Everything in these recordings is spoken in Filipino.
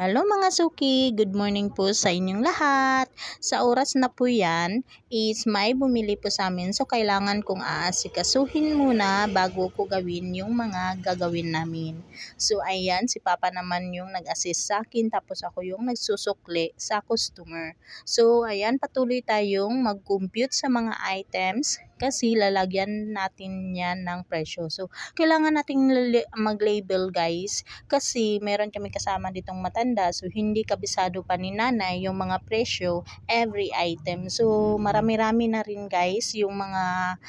Hello mga suki, good morning po sa inyong lahat. Sa oras na po yan is may bumili po sa amin, so kailangan kong aasikasuhin muna bago ko gawin yung mga gagawin namin. So ayan, si Papa naman yung nag-assist sa akin, tapos ako yung nagsusukli sa customer. So ayan, patuloy tayong mag-compute sa mga items kasi lalagyan natin yan ng presyo. So kailangan nating mag-label guys, kasi meron kami kasama ditong matanda, so hindi kabisado pa ni nanay yung mga presyo every item. So marami-rami na rin guys yung mga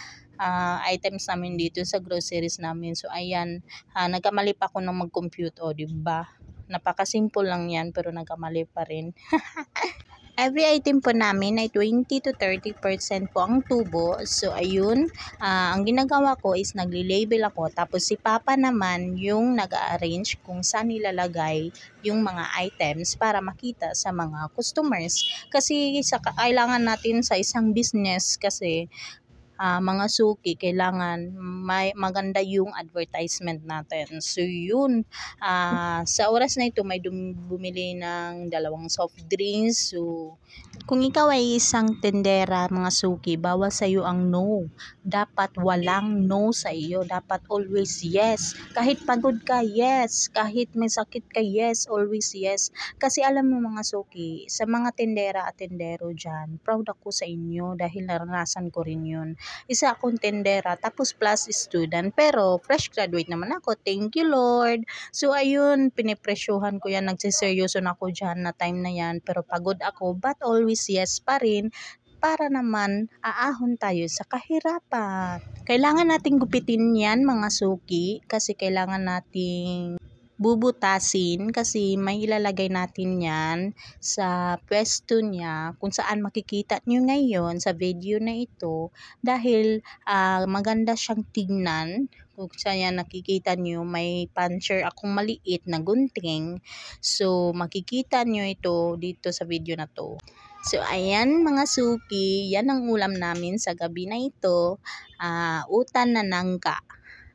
items namin dito sa groceries namin. So ayan, nagkamali pa ako nung mag-compute, di ba? Napaka-simple lang yan pero nagkamali pa rin. Every item po namin ay 20 to 30% po ang tubo. So ayun, ang ginagawa ko is nagli-label ako, tapos si Papa naman yung nag-arrange kung saan nilalagay yung mga items para makita sa mga customers. Kasi kailangan natin sa isang business kasi mga suki, kailangan maganda yung advertisement natin. So yun, sa oras na ito may bumili ng dalawang soft drinks. So kung ikaw ay isang tendera mga suki, bawal sa iyo ang no. Dapat walang no sa iyo. Dapat always yes. Kahit pagod ka, yes. Kahit may sakit ka, yes. Always yes. Kasi alam mo mga suki, sa mga tendera at tendero dyan, proud ako sa inyo dahil naranasan ko rin yun. Isa akong tendera tapos plus student, pero fresh graduate naman ako. Thank you Lord. So ayun, pinipresyohan ko yan, nagsiseryoso na ako dyan na time na yan, pero pagod ako, but always yes pa rin, para naman aahon tayo sa kahirapan. Kailangan nating gupitin yan mga suki, kasi kailangan nating bubutasin kasi may ilalagay natin yan sa pwesto niya kung saan makikita nyo ngayon sa video na ito, dahil maganda siyang tignan. Kung saan nakikita nyo, may puncher akong maliit na gunting, so makikita nyo ito dito sa video na to. So ayan mga suki, yan ang ulam namin sa gabi na ito, utan na nangka.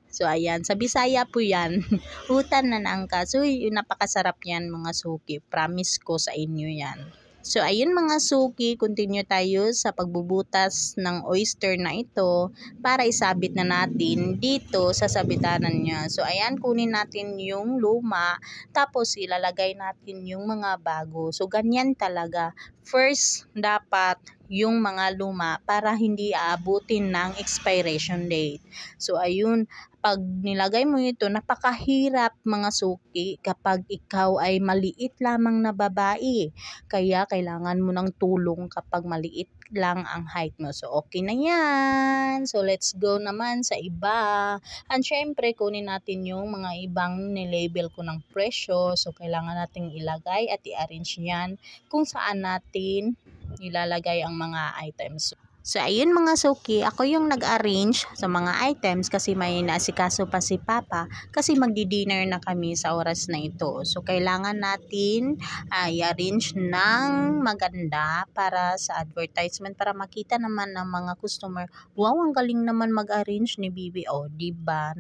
So ayan, sa Bisaya po yan, utan na nangka. So napakasarap yan mga suki, promise ko sa inyo yan. So ayun mga suki, continue tayo sa pagbubutas ng oyster na ito para isabit na natin dito sa sabitanan niya. So ayan, kunin natin yung luma, tapos ilalagay natin yung mga bago. So ganyan talaga. First, dapat yung mga luma para hindi aabutin ng expiration date. So ayun, pag nilagay mo ito, napakahirap mga suki kapag ikaw ay maliit lamang na babae. Kaya kailangan mo ng tulong kapag maliit lang ang height mo. So okay na yan. So let's go naman sa iba. And syempre, kunin natin yung mga ibang nilabel ko ng presyo. So kailangan nating ilagay at i-arrange yan kung saan natin ilalagay ang mga items. So ayun mga suki, ako yung nag-arrange sa mga items kasi may naasikaso pa si Papa kasi magdi-dinner na kami sa oras na ito. So kailangan natin i-arrange ng maganda para sa advertisement, para makita naman ng mga customer, wow, ang galing naman mag-arrange ni Bibi. Diba?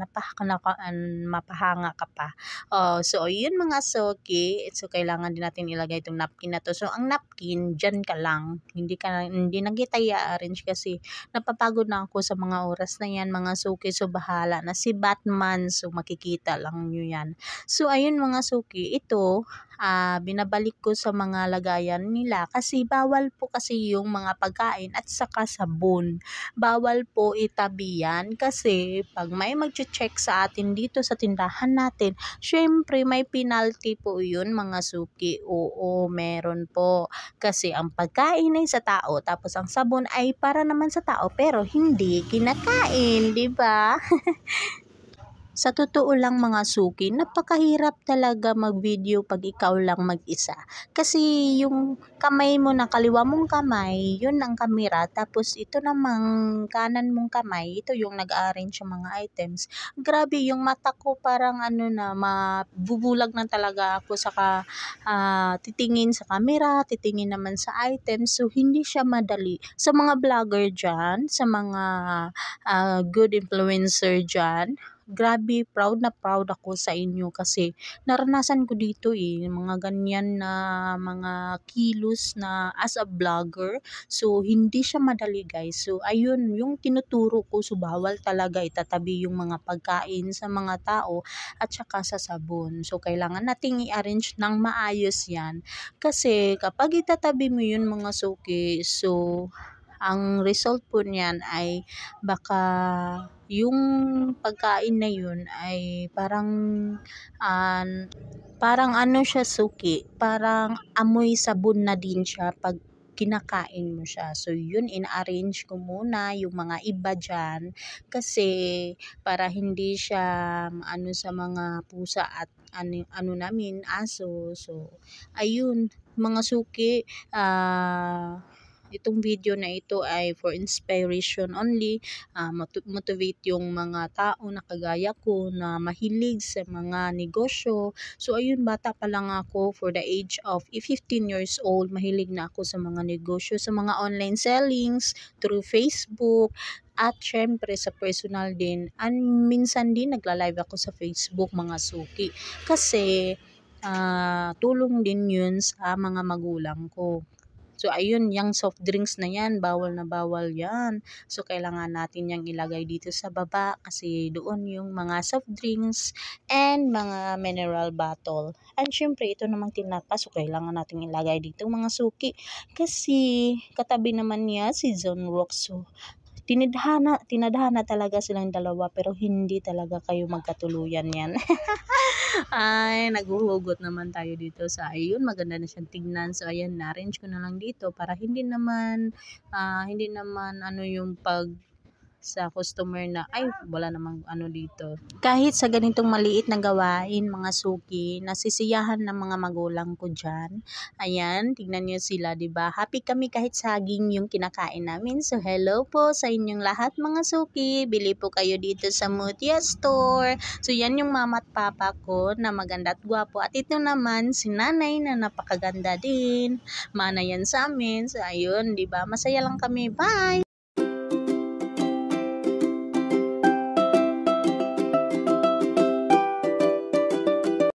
Mapahanga ka pa. So ayun mga suki, so kailangan din natin ilagay itong napkin na to. So ang napkin, dyan ka lang. Hindi na kita i-arrange kasi napapagod na ako sa mga oras na yan mga suki. So bahala na si Batman, so makikita lang nyo yan. So ayun mga suki, ito binabalik ko sa mga lagayan nila kasi bawal po kasi yung mga pagkain at saka sabon. Bawal po itabi yan kasi pag may mag-check sa atin dito sa tindahan natin, syempre may penalty po yun mga suki. Oo, meron po. Kasi ang pagkain ay sa tao, tapos ang sabon ay para naman sa tao pero hindi kinakain, di ba? Sa totoo lang mga suki, napakahirap talaga mag-video pag ikaw lang mag-isa. Kasi yung kamay mo na kaliwa mong kamay, yun ang kamera. Tapos ito namang kanan mong kamay, ito yung nag-arrange yung mga items. Grabe, yung mata ko parang mabubulag na talaga ako saka titingin sa camera, titingin naman sa items. So hindi siya madali. Sa mga vlogger dyan, sa mga good influencer dyan, grabe, proud na proud ako sa inyo kasi naranasan ko dito mga ganyan na mga kilos na as a vlogger. So, hindi siya madali guys. So, ayun, yung tinuturo ko, so bawal talaga itatabi yung mga pagkain sa mga tao at saka sa sabon. So, kailangan nating i-arrange ng maayos yan. Kasi kapag itatabi mo yun mga suki, so ang result po niyan ay baka yung pagkain na yun ay ah, parang ano siya suki, parang amoy sabon na din siya pag kinakain mo siya. So, yun, in-arrange ko muna yung mga iba dyan kasi para hindi siya ano sa mga pusa at ano namin, aso. So, ayun, mga suki, itong video na ito ay for inspiration only, motivate yung mga tao na kagaya ko na mahilig sa mga negosyo. So ayun, bata pa lang ako, for the age of 15 years old, mahilig na ako sa mga negosyo, sa mga online sellings through Facebook, at syempre sa personal din. And minsan din nagla-live ako sa Facebook mga suki. Kasi tulong din yun sa mga magulang ko. So, ayun, yung soft drinks na yan, bawal na bawal yan. So, kailangan natin yung ilagay dito sa baba kasi doon yung mga soft drinks and mga mineral bottle. And syempre, ito namang tinapa, so kailangan natin ilagay dito mga suki. Kasi, katabi naman niya si John Rock. So, tinadhana talaga silang dalawa pero hindi talaga kayo magkatuluyan yan. Ay, naghuhugot naman tayo dito sa ayun, maganda na siyang tignan. So, ayan, na-arrange ko na lang dito para hindi naman ano yung pag sa customer na ay wala namang ano dito. Kahit sa ganitong maliit na gawain mga suki, nasisiyahan ng mga magulang ko dyan. Ayan, tignan niyo sila, 'di ba? Happy kami kahit saging yung kinakain namin. So hello po sa inyong lahat mga suki. Bili po kayo dito sa Mutia Store. So yan yung mama at papa ko na maganda at gwapo. At ito naman si nanay na napakaganda din. Mana yan sa amin. So ayun, 'di ba? Masaya lang kami. Bye.